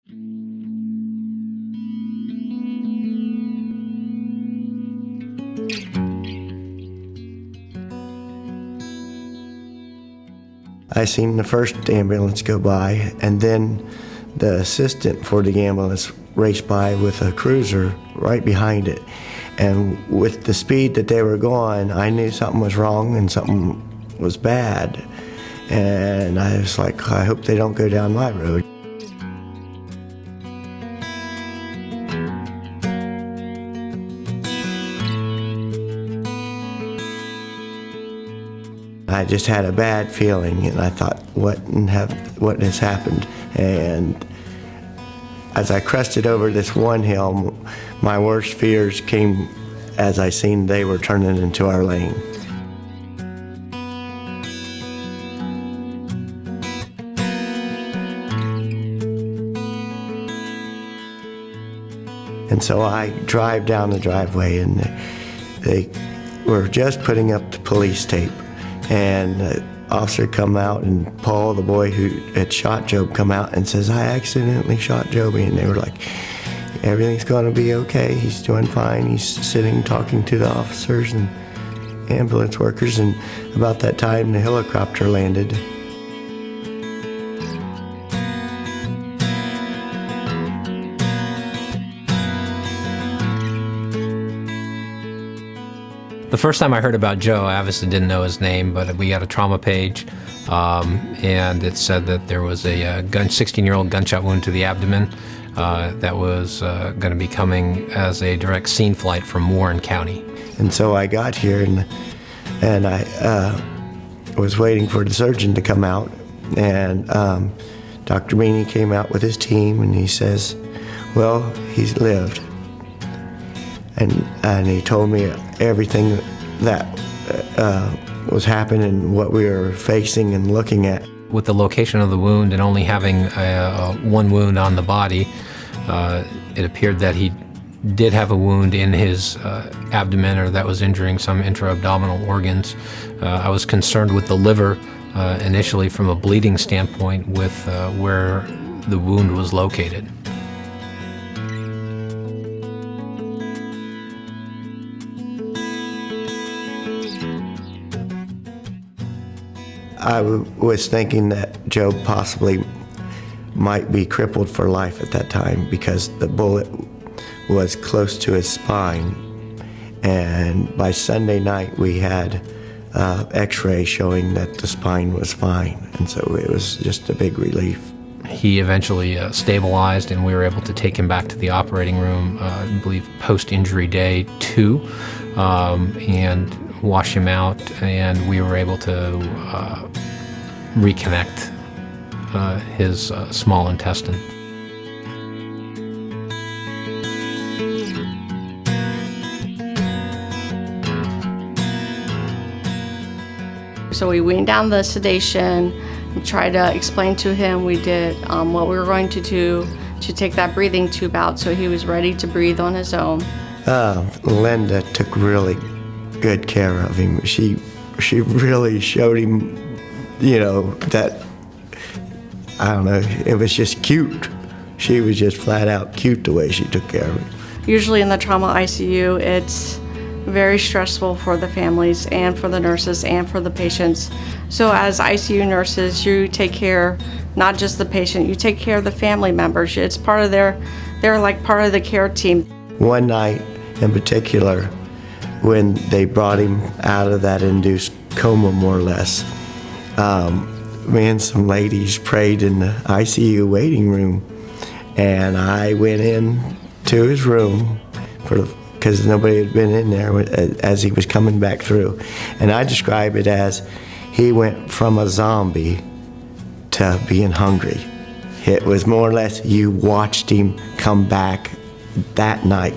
I seen the first ambulance go by, and then the assistant for the ambulance raced by with a cruiser right behind it. And with the speed that they were going, I knew something was wrong and something was bad. And I was like, I hope they don't go down my road. I just had a bad feeling, and I thought, what has happened? And as I crested over this one hill, my worst fears came as I seen they were turning into our lane. And so I drive down the driveway, and they were just putting up the police tape. And the officer come out, and Paul, the boy who had shot Job, come out and says, I accidentally shot Joby. And they were like, everything's going to be okay. He's doing fine. He's sitting talking to the officers and ambulance workers. And about that time, the helicopter landed. The first time I heard about Joe, I obviously didn't know his name, but we got a trauma page, and it said that there was a 16-year-old gunshot wound to the abdomen that was going to be coming as a direct scene flight from Warren County. And so I got here, and I was waiting for the surgeon to come out, and Dr. Meany came out with his team, and he says, well, he's lived. And he told me everything that was happening, what we were facing and looking at. With the location of the wound and only having one wound on the body, it appeared that he did have a wound in his abdomen, or that was injuring some intra-abdominal organs. I was concerned with the liver initially from a bleeding standpoint with where the wound was located. I was thinking that Joe possibly might be crippled for life at that time because the bullet was close to his spine. And by Sunday night, we had x-ray showing that the spine was fine. And so it was just a big relief. He eventually stabilized, and we were able to take him back to the operating room, I believe post-injury day 2, and wash him out, and we were able to reconnect his small intestine. So we weaned down the sedation, tried to explain to him, we did what we were going to do to take that breathing tube out so he was ready to breathe on his own. Linda took really good care of him. She really showed him, that, I don't know, it was just cute. She was just flat out cute the way she took care of him. Usually in the trauma ICU, it's very stressful for the families and for the nurses and for the patients. So as ICU nurses, you take care, not just the patient, you take care of the family members. It's part of they're like part of the care team. One night in particular, when they brought him out of that induced coma, more or less, me and some ladies prayed in the ICU waiting room, and I went in to his room because nobody had been in there as he was coming back through. And I describe it as he went from a zombie to being hungry. It was more or less you watched him come back that night.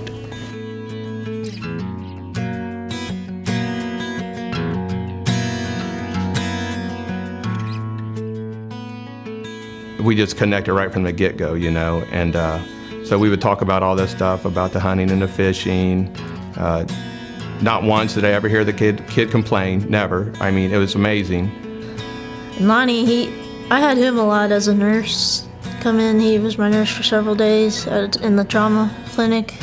We just connected right from the get-go, and so we would talk about all this stuff, about the hunting and the fishing. Not once did I ever hear the kid complain, never. I mean, it was amazing. Lonnie, I had him a lot as a nurse, come in. He was my nurse for several days in the trauma clinic.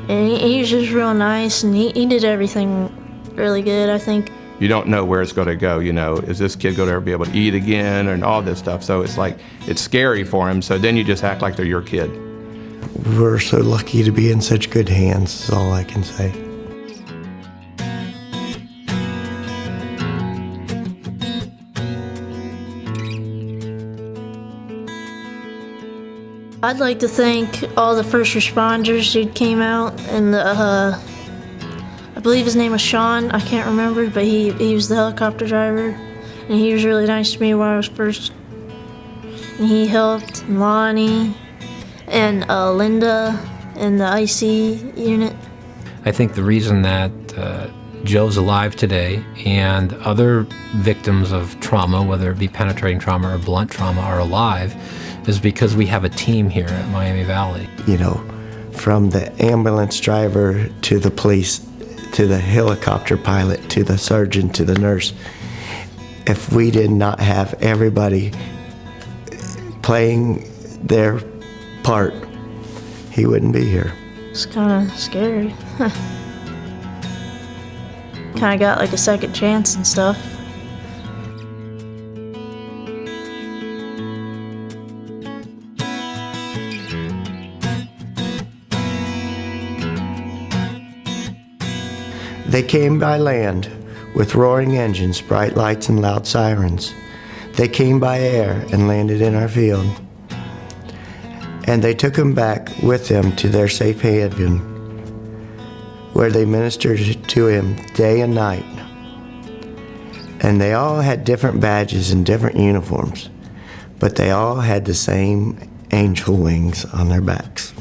And he was just real nice, and he did everything really good, I think. You don't know where it's going to go, you know. Is this kid going to ever be able to eat again and all this stuff? So it's like, it's scary for him, so then you just act like they're your kid. We're so lucky to be in such good hands, is all I can say. I'd like to thank all the first responders who came out, and I believe his name was Sean. I can't remember, but he was the helicopter driver, and he was really nice to me while I was first. And he helped Lonnie and Linda in the IC unit. I think the reason that Joe's alive today and other victims of trauma, whether it be penetrating trauma or blunt trauma, are alive is because we have a team here at Miami Valley. You know, from the ambulance driver to the police, to the helicopter pilot, to the surgeon, to the nurse. If we did not have everybody playing their part, he wouldn't be here. It's kind of scary. Kind of got like a second chance and stuff. They came by land with roaring engines, bright lights, and loud sirens. They came by air and landed in our field. And they took him back with them to their safe haven, where they ministered to him day and night. And they all had different badges and different uniforms, but they all had the same angel wings on their backs.